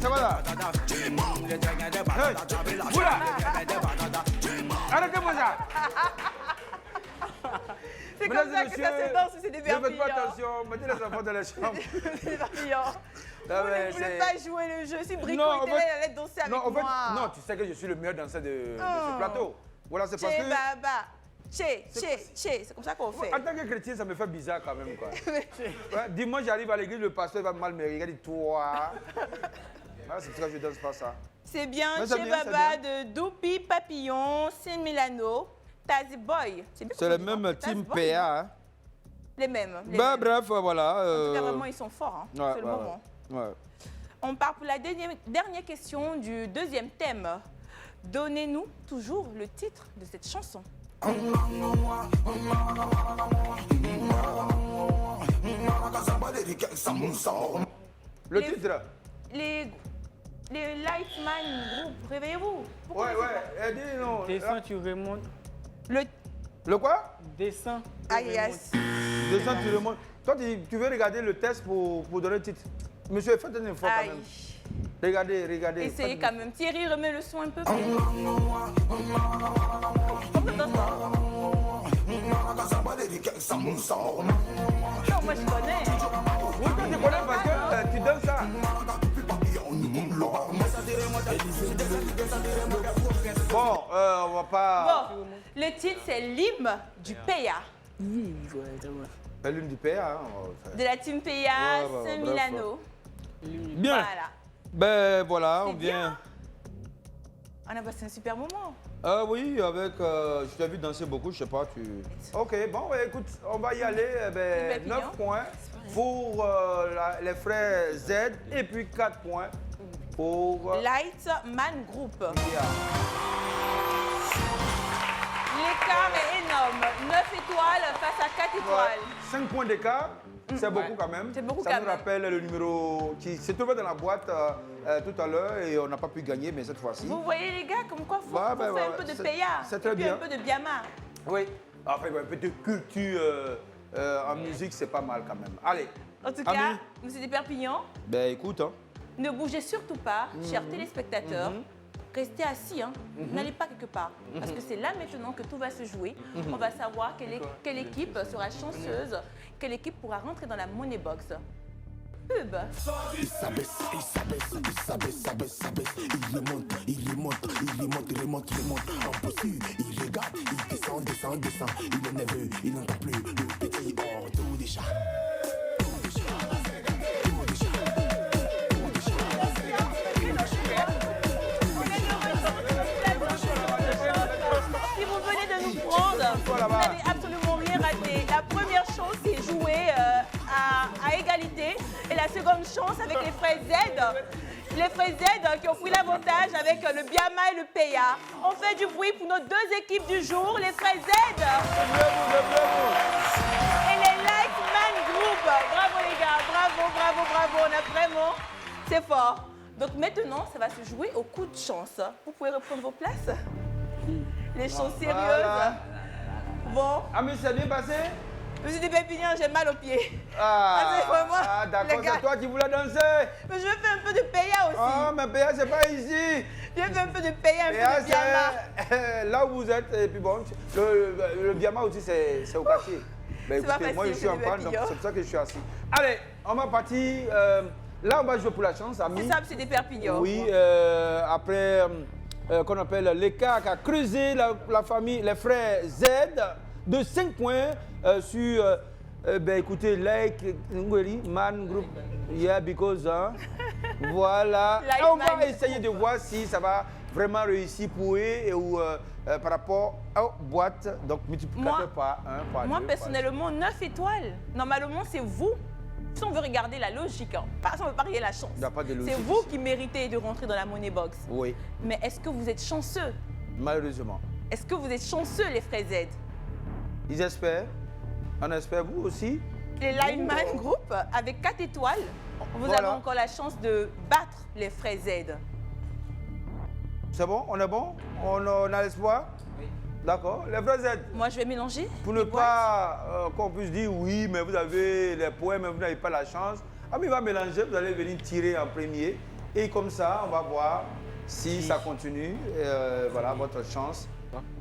Ça va là? Hey, oula! Arrêtez-moi ça! C'est Mesdames comme et ça que ça messieurs, se danse, c'est des ne faites pas Perpignans. attention, mettez les enfants dans la chambre. C'est des Perpignans. Ah Vous ouais, ne voulez c'est- pas jouer le jeu. Si Brico Non, en était là, fait- il allait danser avec Non, en fait, moi. non, tu sais que je suis le meilleur danseur de ce Oh. plateau. Voilà, c'est parce Che que... Baba. Che. C'est comme ça qu'on fait. En tant que chrétien, ça me fait bizarre quand même, quoi. Ouais, dimanche, j'arrive à l'église, le pasteur va mal me regarder. Toi. Ah, c'est pour ça que je danse pas ça. C'est bien Mais c'est Che bien, c'est Baba de Doupi Papillon, Saint Milano, Tazzy Boy. Bien C'est le même Tazzy team Boy. PA. Hein. Les mêmes. les Bah, mêmes. bref, voilà. En tout cas, vraiment, ils sont forts. Hein. ouais, C'est le ouais, moment. ouais. On part pour la dernière question du deuxième thème. Donnez-nous toujours le titre de cette chanson. Le Les- titre. Les Lightman Group, réveillez-vous. Pourquoi Ouais, vous ouais. faites Elle dit non. Descends, tu remontes. ça? Le quoi? Descends. tu Ah remontes. yes. Descends, tu remontes. Toi, tu veux regarder le test pour donner le titre. Monsieur, faites un effort quand même. Regardez, regardez. Essayez quand même. Thierry, remets le son un peu plus. Non, moi je connais. Oui, toi, tu connais parce que tu donnes ça. Bon, on va pas... Bon, le titre c'est l'hymne du PA. L'une du PA. Hein, De la team PA Saint-Milano. Bien. Voilà. Ben voilà, on C'est vient... bien. On a passé un super moment. Oui, avec... je t'ai vu danser beaucoup, je sais pas, tu... Ok, bon, écoute, on va y aller. 9 points pour les frères Z et puis 4 points pour... Lightman Group. Yeah. L'écart est énorme. 9 étoiles face à 4 étoiles. 5 points d'écart, c'est beaucoup quand même. C'est beaucoup ça quand nous même. rappelle le numéro qui se trouvait dans la boîte tout à l'heure et on n'a pas pu gagner, mais cette fois-ci. Vous voyez les gars, comme quoi faut faire un peu de PA. C'est très et puis bien. un peu de Biama. Oui, enfin, un peu de culture en musique, c'est pas mal quand même. Allez. En tout cas, monsieur de Perpignan, Ben écoute, hein. ne bougez surtout pas, chers téléspectateurs. Restez assis, hein. N'allez pas quelque part. Parce que c'est là maintenant que tout va se jouer. On va savoir quelle équipe sera chanceuse, quelle équipe pourra rentrer dans la Money Box. Pub. Il s'abaisse, il s'abaisse, il s'abaisse, s'abaisse, s'abaisse. Il remonte, il remonte, il remonte, il remonte, il remonte. Impossible, il regarde, il descend, descend, descend. Il est nerveux, il n'entend plus le petit hors tout déjà. Si vous venez de nous prendre, vous n'avez absolument rien raté. La première chance, c'est jouer à égalité. Et la seconde chance avec les frères Z. Les frères Z qui ont pris l'avantage avec le Biama et le PA. On fait du bruit pour nos deux équipes du jour, les frères Z. Et les Lightman Group. Bravo les gars, bravo, bravo, bravo. On a vraiment... C'est fort. Donc maintenant, ça va se jouer au coup de chance. Vous pouvez reprendre vos places. Les choses sérieuses. Voilà. Bon. Ah, mais c'est bien passé? Monsieur de Pépinian, j'ai mal aux pieds. Ah, c'est vraiment... d'accord, les gars. c'est toi qui voulais danser. Mais je veux faire un peu de PA aussi. Ah, mais PA, c'est pas ici. Je veux faire un peu de PA, un PA, peu de Biama. c'est là où vous êtes. Et puis bon, le Biama aussi, c'est au quartier. Ben, C'est pas écoutez, moi, je facile, suis en monsieur panne, donc Pépinian. c'est pour ça que je suis assis. Allez, on va partir. Là, on va jouer pour la chance, amis. C'est ça, c'est des Perpignan. Oui, après, qu'on appelle l'écart qu'a creusé la famille, les frères Z, de 5 points sur, ben écoutez, like, man group, yeah, because, hein, voilà. Like Et on va man essayer de voir si ça va vraiment réussir pour eux et ou par rapport aux boîtes, donc multiplicateur par 1, par 2. Moi, personnellement, 9 étoiles. Normalement, c'est vous. Si on veut regarder la logique, hein, pas si on veut parier la chance. Il n'y a pas de logique C'est vous ici. qui méritez de rentrer dans la Money Box. Oui, Mais est-ce que vous êtes chanceux? malheureusement. Est-ce que vous êtes chanceux, les frères Z? Ils espèrent. On espère, vous aussi. Les Lineman Group, avec 4 étoiles, vous Voilà. avez encore la chance de battre les frères Z. C'est bon? On est bon? On a l'espoir? Oui. D'accord. Les frères Z, Moi, je vais mélanger. pour ne les boîtes. pas qu'on puisse dire oui, mais vous avez les points, mais vous n'avez pas la chance. Ah, mais il va mélanger, vous allez venir tirer en premier. Et comme ça, on va voir si ça continue. Voilà, votre chance.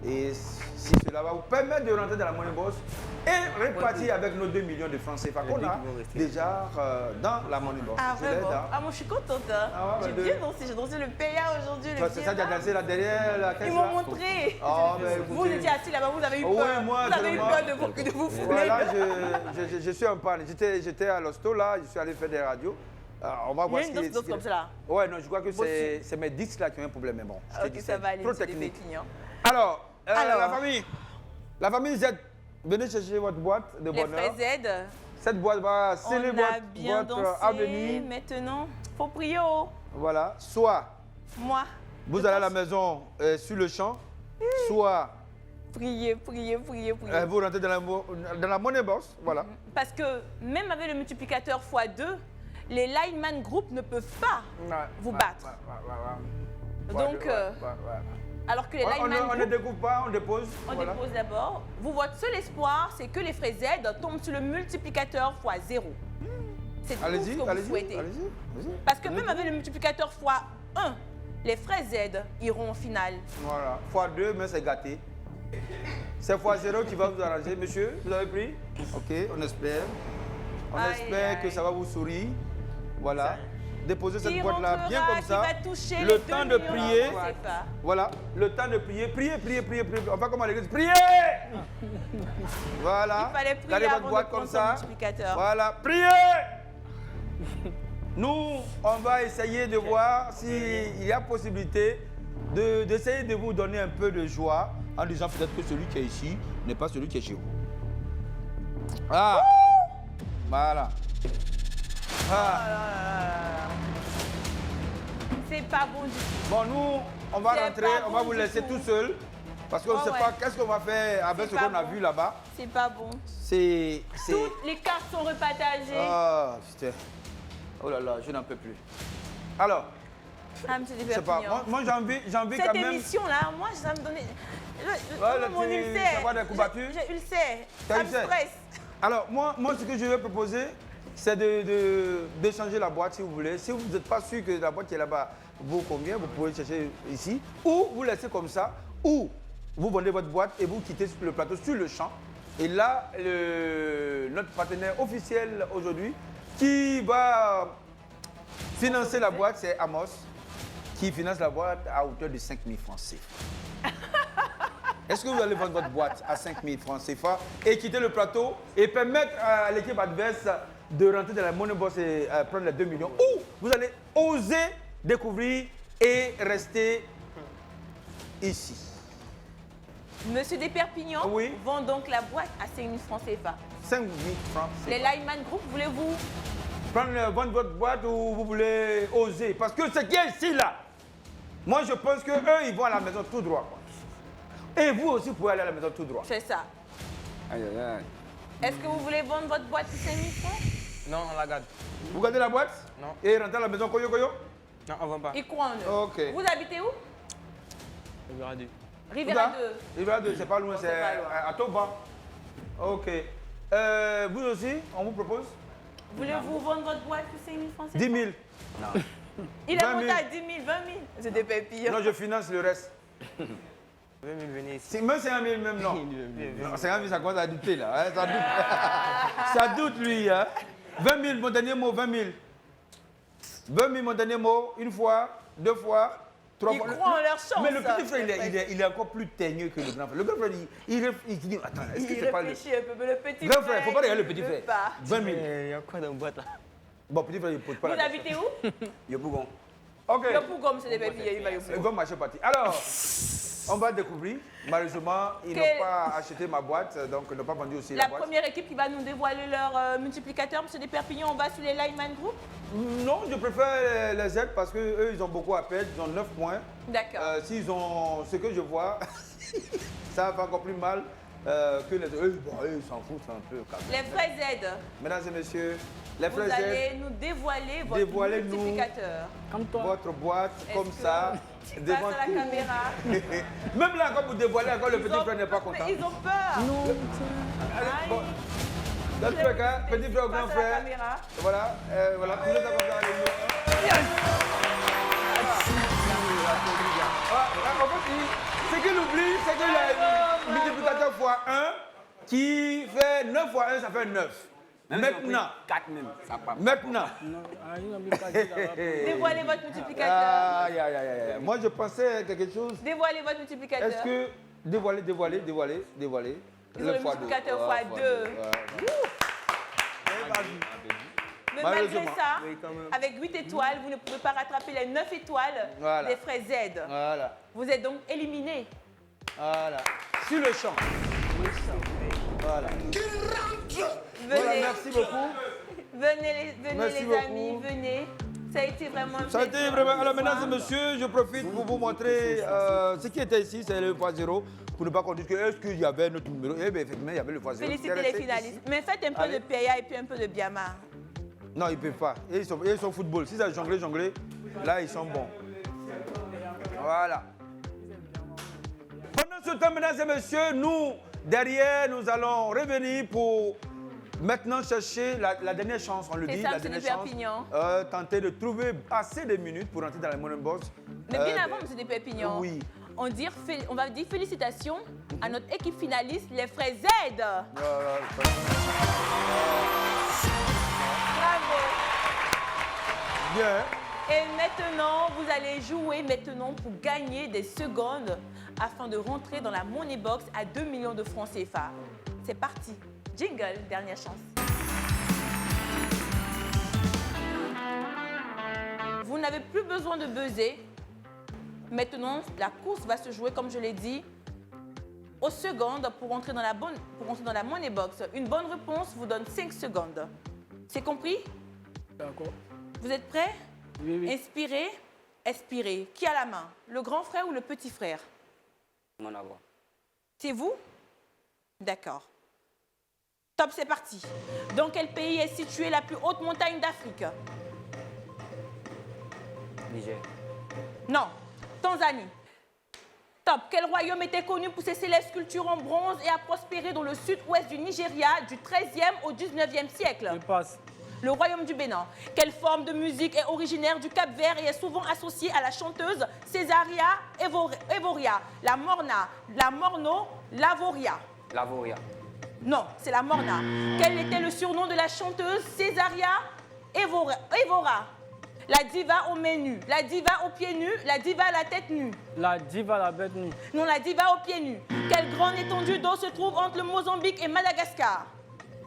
Et si cela va vous permettre de rentrer dans la Money Box et repartir avec nos 2 millions de francs CFA qu'on a déjà dans la Money Box. Ah, Je l'aide, vraiment? hein. Ah, moi, je suis contente. Hein. Ah ouais, J'ai bah, bien dansé. J'ai dansé le PA aujourd'hui. Toi, Le c'est ça, tu as Biama. dansé là derrière la caisse Ils là? m'ont montré. Ah, ben, Vous écoutez. étiez assis là-bas, vous avez eu Oui, peur. moi, vous avez eu seulement. peur de vous fouler. Voilà, je suis en panne. J'étais à l'hosto là, je suis allé faire des radios. On va Il y voir a ce une qui est. danse comme ça là. Ouais, non, je crois que Moi c'est mes disques là qui ont un problème, mais bon. je te Ok, dis, ça c'est va aller, trop monsieur technique. Despépignan. Alors, Alors. la famille Z, venez chercher votre boîte de Les bonheur. frères Z, Cette boîte va on sceller a bien votre dansé. avenir. Maintenant, faut prier. Oh. Voilà, soit Moi, vous allez à la maison sur le champ, soit priez, priez, priez, priez. vous rentrez dans la Money Box. Voilà. Parce que même avec le multiplicateur x2, les Lineman Group ne peuvent pas vous battre. Donc, alors que les on Lineman ne Group, découvre pas, on dépose. on voilà. dépose d'abord. Vous, votre seul espoir, c'est que les frères Z tombent sur le multiplicateur x0. C'est tout ce Allez-y, que vous allez-y, souhaitez. allez-y. Parce que même avec le multiplicateur x1, les frais Z iront au final. Voilà. x2, mais c'est gâté. C'est x0 qui va vous arranger, monsieur. Vous avez pris? Ok, on espère. On Aïe, espère que aïe. ça va vous sourire. Voilà. Déposez cette Qui boîte-là bien rentrera, comme ça. qui va toucher Le les temps 2 de millions prier. de francs CFA. Voilà. Le temps de prier. Priez, priez, priez, priez. On va comme à l'église. Priez! Voilà. Il fallait prier Gardez votre avant de boîte prendre comme son ça. multiplicateur. Voilà. Priez! Nous, on va essayer de voir s'il y a possibilité d'essayer de vous donner un peu de joie en disant peut-être que celui qui est ici n'est pas celui qui est chez vous. Ah! Voilà. Ah. C'est pas bon du tout. Bon, nous, on va C'est rentrer, pas on va bon vous du laisser tout. tout seul. Parce qu'on ne Oh, sait ouais. pas qu'est-ce qu'on va faire avec C'est ce qu'on pas a bon. vu là-bas. C'est pas bon. C'est. Toutes les cartes sont repartagées. Ah, putain. Oh là là, je n'en peux plus. Alors, Ah, monsieur je sais pas, Perpignan. moi j'ai envie Cette quand même. émission-là, moi, ça me donnait. Ouais, Mon tu- ulcère. t'as pas des courbatures? J'ai ulcère. T'as Ça me ulcère? stresse. Alors, moi, ce que je vais proposer, c'est d'échanger la boîte si vous voulez. Si vous n'êtes pas sûr que la boîte qui est là-bas vaut combien, vous pouvez chercher ici. Ou vous laissez comme ça, ou vous vendez votre boîte et vous quittez le plateau sur le champ. Et là, notre partenaire officiel aujourd'hui qui va financer la boîte, c'est Amos, qui finance la boîte à hauteur de 5 000 francs CFA. Est-ce que vous allez vendre votre boîte à 5 000 francs CFA et quitter le plateau et permettre à l'équipe adverse de rentrer dans la money box et prendre les 2 millions? Ou vous allez oser découvrir et rester ici? Monsieur Desperpignan Oui. vend donc la boîte à 5 000 francs CFA. 5 000 francs Les CFA. Lyman Group, voulez-vous? Vendre votre boîte ou vous voulez oser? Parce que ce qui est ici, là, moi je pense qu'eux, ils vont à la maison tout droit, quoi. Et vous aussi, vous pouvez aller à la maison tout droit. C'est ça. Aïe, aïe, aïe. Est-ce que vous voulez vendre votre boîte pour 5 000 francs? Non, on la garde. Vous gardez la boîte? Non. Et rentrez à la maison koyo koyo? Non, on vend pas. Ils croient en eux. Ok. Vous habitez où? On verra deux. Riviera Où ça? 2. Riviera 2, c'est pas loin, Non, c'est c'est pas loin. à Toban. Ok. Vous aussi, on vous propose Voulez-vous vendre votre boîte pour 5 000 francs? 10 000. Non. Il a 20 000. monté à 10 000, 20 000. C'est des pépilles. Non, je finance le reste. 20 000, venez ici. Même 50 000, même non. Non, 50 000, ça commence à douter là. Hein, ça doute. Ça doute lui. Hein. 20 000, mon dernier mot, 20 000. 20 000, mon dernier mot, une fois, deux fois, trois Ils fois. croient en leur chance. Mais le petit frère, il est encore plus teigneux que le grand frère. Le grand frère, il dit, attends, est-ce que Il c'est pas le... réfléchit un peu, mais le petit Grand frère, il ne faut pas regarder le petit il veut frère. pas. 20 000. Il y a quoi dans la boîte là? Bon, petit frère, il ne pose pas Vous la question. habitez où? Yobougon. Ok. Le Pougom, c'est des pépilles. Il va y Le grand marché parti. Alors, on va découvrir. Malheureusement, ils n'ont pas acheté ma boîte, donc ils n'ont pas vendu aussi la La boîte. première équipe qui va nous dévoiler leur multiplicateur, monsieur Desperpignan, on va sur les Lyman Group. Non, je préfère les Z parce qu'eux, ils ont beaucoup à perdre. Ils ont 9 points. D'accord. S'ils ont ce que je vois, ça va encore plus mal que les autres. Bon, eux, ils s'en foutent un peu quand même. Les vrais Z, Mesdames et messieurs, les vous frères Z, allez nous dévoiler votre Dévoilez-nous. multiplicateur. Comme toi. votre boîte Est-ce comme que ça, tu devant passes à la tout. caméra. Même là, quand vous dévoilez, encore le Ils petit ont- frère n'est pas content. Mais ils ont peur. Non, Allez, Aïe. bon. Dans tous les cas, petit frère ou grand Passe à la frère. caméra. Voilà, voilà, vous êtes comme ça, allez-y. En fait, ce qu'il oublie, c'est que le multiplicateur x1 qui fait 9 x 1, ça fait 9. Maintenant, 4 même, ça part. maintenant. non, ah, ils n'ont même pas dit là-bas. Dévoilez votre multiplicateur. Aïe, aïe, aïe, aïe. Moi, je pensais à quelque chose. Dévoilez votre multiplicateur. Est-ce que dévoiler. Ils ont le fois multiplicateur deux. x2. Voilà. Mais malgré Malheureusement. ça, Oui, quand même. avec 8 étoiles, vous ne pouvez pas rattraper les 9 étoiles Voilà. des frais Z. Voilà. Vous êtes donc éliminé. Voilà. Sur le champ. Voilà. Venez, Voilà, merci beaucoup. venez Merci les amis, beaucoup. venez. Ça a été vraiment un Ça a été plaisir vraiment. de Alors, vous mesdames et voir. messieurs, je profite pour vous montrer ce qui était ici, c'est le x0. Pour ne pas qu'on dise que est-ce qu'il y avait notre numéro. Eh bien, effectivement, il y avait le x0. Félicitez les finalistes. Mais faites un peu Allez. de PA et puis un peu de Biama. Non, ils ne peuvent pas. Ils sont football. Si ça jongler, là, ils sont bons. Voilà. Pendant ce temps, mesdames et messieurs, nous, derrière, nous allons revenir pour Maintenant, cherchez la dernière chance, on le C'est dit, ça, la monsieur de dernière chance. Perpignan. Tentez de trouver assez de minutes pour entrer dans la money box. Mais bien avant, monsieur de Perpignan, oui. on va dire félicitations à notre équipe finaliste, les Frères Z. Bravo. Bien. Et maintenant, vous allez jouer maintenant pour gagner des secondes afin de rentrer dans la money box à 2 millions de francs CFA. C'est parti. Jingle, dernière chance. Vous n'avez plus besoin de buzzer. Maintenant, la course va se jouer, comme je l'ai dit, aux secondes pour entrer dans la money box. Une bonne réponse vous donne 5 secondes. C'est compris? D'accord. Vous êtes prêts? Oui, oui. Inspirez, expirez. Qui a la main? Le grand frère ou le petit frère? Mon avoir. C'est vous? D'accord. Top, c'est parti. Dans quel pays est située la plus haute montagne d'Afrique? Niger. Non. Tanzanie. Top. Quel royaume était connu pour ses célèbres sculptures en bronze et a prospéré dans le sud-ouest du Nigeria du XIIIe au XIXe siècle? Je passe. Le royaume du Bénin. Quelle forme de musique est originaire du Cap-Vert et est souvent associée à la chanteuse Césaria Evoria? La morna, la morno, l'avoria. Lavoria. Non, c'est la morna. Quel était le surnom de la chanteuse Césaria Evora? La diva au menu, la diva aux pieds nus, la diva à la tête nue. La diva, la bête nue. Non, la diva aux pieds nus. Quelle grande étendue d'eau se trouve entre le Mozambique et Madagascar?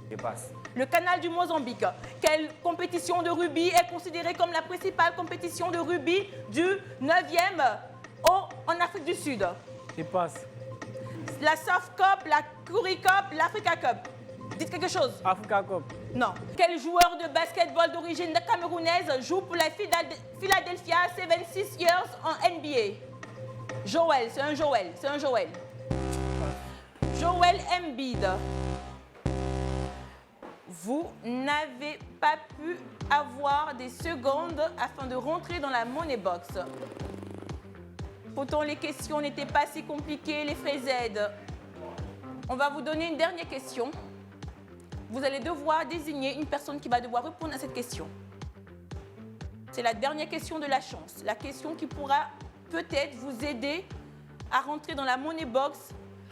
Je passe. Le canal du Mozambique. Quelle compétition de rugby est considérée comme la principale compétition de rugby du 9e en Afrique du Sud? Je passe. La Surf Cup, la Curry Cup, l'Africa Cup. Dites quelque chose. Africa Cup. Non. Quel joueur de basketball d'origine camerounaise joue pour la Philadelphia 76ers en NBA? Joël, c'est un Joël, c'est un Joël. Joël Embiid. Vous n'avez pas pu avoir des secondes afin de rentrer dans la money box. Pourtant, les questions n'étaient pas si compliquées, les Frères Z. On va vous donner une dernière question. Vous allez devoir désigner une personne qui va devoir répondre à cette question. C'est la dernière question de la chance. La question qui pourra peut-être vous aider à rentrer dans la money box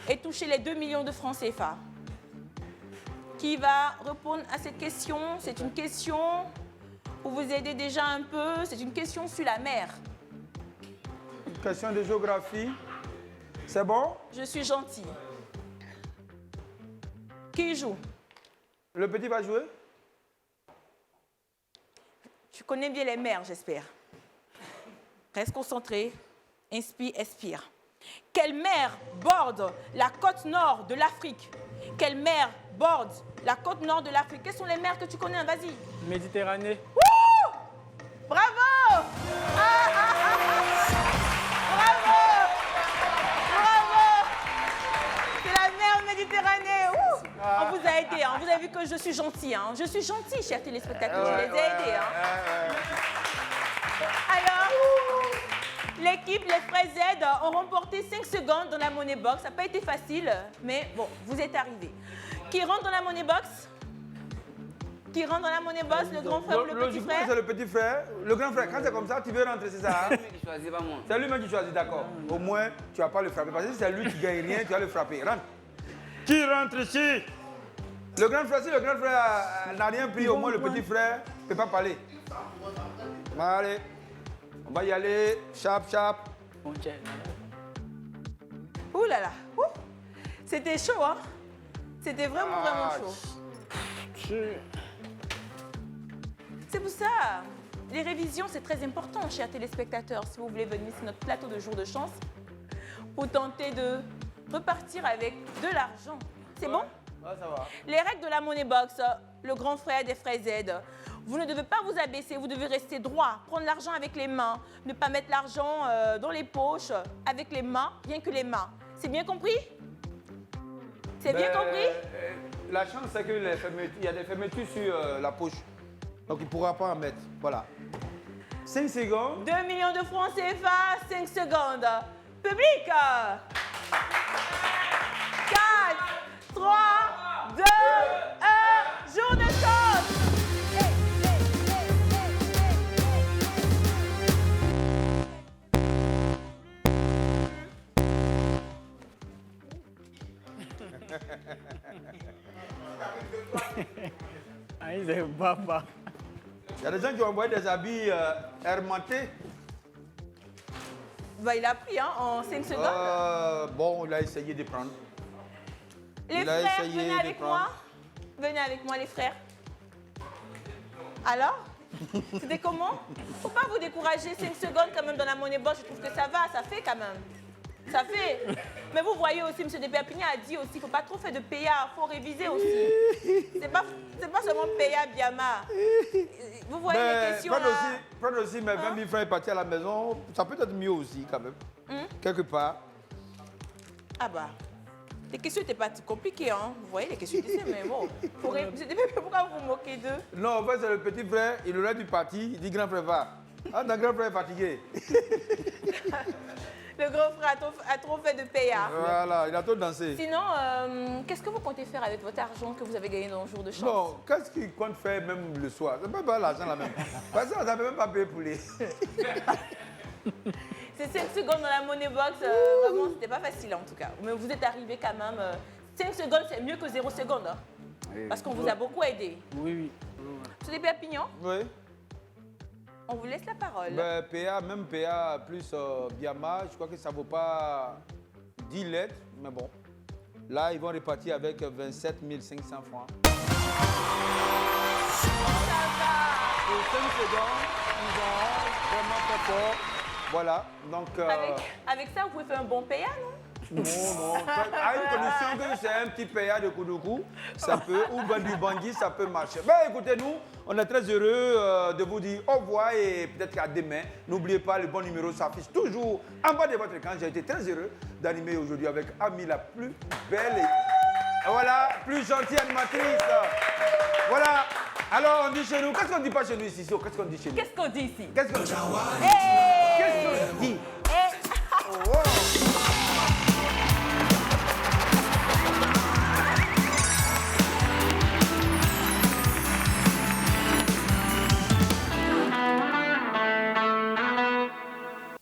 et toucher les 2 millions de francs CFA. Qui va répondre à cette question? C'est une question pour vous aider déjà un peu. C'est une question sur la mer. Question de géographie. C'est bon? Je suis gentille. Qui joue? Le petit va jouer? Tu connais bien les mers, j'espère. Reste concentré. Inspire, expire. Quelle mer borde la côte nord de l'Afrique? Quelle mer borde la côte nord de l'Afrique? Quelles sont les mers que tu connais? Vas-y. Méditerranée. Wouh! Bravo! Bravo! Bravo! C'est la mer Méditerranée. Ouh! On vous a aidé, hein. Vous avez vu que je suis gentille. Hein. Je suis gentille, chers téléspectateurs. Je les ai aidés. Hein. Alors, l'équipe, les Frères Z, ont remporté 5 secondes dans la money box. Ça n'a pas été facile, mais bon, vous êtes arrivés. Qui rentre dans la money box? Qui rentre dans la money box? Le grand frère ou le petit frère? C'est le petit frère. Le grand frère, quand c'est comme ça, tu veux rentrer, c'est ça? Hein? Tu choisis pas moi. C'est lui-même qui choisit, d'accord. Au moins, tu vas pas le frapper. Parce que si c'est lui qui gagne rien, tu vas le frapper. Rentre. Qui rentre ici? Le grand frère, si le grand frère n'a rien pris, au moins le petit frère ne peut pas parler. Allez, on va y aller. Chap, chap. Ouh là là. Ouh. C'était chaud, hein? C'était vraiment chaud. C'est pour ça. Les révisions, c'est très important, chers téléspectateurs, si vous voulez venir sur notre plateau de jour de chance, pour tenter de repartir avec de l'argent. C'est bon? Ouais, ça va. Les règles de la money box, le grand frère des Frères Z. Vous ne devez pas vous abaisser, vous devez rester droit, prendre l'argent avec les mains, ne pas mettre l'argent dans les poches, avec les mains, rien que les mains. C'est bien compris? C'est bien compris? La chance, c'est qu'il y a des fermetures sur la poche. Donc, il ne pourra pas en mettre. Voilà. 5 secondes. 2 millions de francs CFA, 5 secondes. Public! 4, 3, 2, 1, jouez! Aïe, c'est papa. Il y a des gens qui ont envoyé des habits hermantés. Bah, il a pris hein, en 5 secondes. Bon, il a essayé de prendre. Les il a frères, essayé venez de avec prendre. moi. Venez avec moi, les frères. Alors c'était comment? Faut pas vous décourager, 5 secondes quand même dans la monnaie box, je trouve que ça va, ça fait quand même. Ça fait. Mais vous voyez aussi, M. de Perpignan a dit aussi, faut pas trop faire de PA, faut réviser aussi. C'est pas seulement PA Biama. Vous voyez les questions là. Prendre aussi mes 20 000 francs et partir à la maison, ça peut être mieux aussi quand même. Quelque part. Ah bah. Les questions n'étaient pas compliquées, hein. Vous voyez, les questions étaient mais bon. Pourquoi vous vous moquez d'eux? Non, en fait, c'est le petit frère, il aurait dû partir, il dit grand frère va. Ah, ton grand frère est fatigué. Le grand frère a trop fait de PA. Voilà, il a trop dansé. Sinon, qu'est-ce que vous comptez faire avec votre argent que vous avez gagné dans le jour de chance? Non, qu'est-ce qu'il compte faire même le soir? C'est pas l'argent là même. Parce que ça ne même pas payé pour les. C'est 5 secondes dans la money box, vraiment, c'était pas facile en tout cas. Mais vous êtes arrivé quand même. 5 secondes, c'est mieux que 0 secondes. Hein, Oui. parce qu'on vous a beaucoup aidé. Oui. Monsieur Perpignan, Oui. on vous laisse la parole. Ben, PA, même PA plus Biama, je crois que ça ne vaut pas 10 lettres, mais bon. Là, ils vont repartir avec 27 500 francs. Pour 5 secondes, ils vont vraiment très fort. Voilà, donc... Avec ça, vous pouvez faire un bon PA, non? Non. À une condition que c'est un petit PA de Koudougou, ça peut, ou ben du Bangui, ça peut marcher. Ben écoutez-nous, on est très heureux de vous dire au revoir et peut-être qu'à demain. N'oubliez pas, le bon numéro s'affiche toujours en bas de votre écran. J'ai été très heureux d'animer aujourd'hui avec Ami, la plus belle et voilà, plus gentille animatrice. Voilà. Alors on dit chez nous, qu'est-ce qu'on dit pas chez nous ici? Qu'est-ce qu'on dit chez nous? Qu'est-ce qu'on dit ici? Qu'est-ce qu'on dit? Hey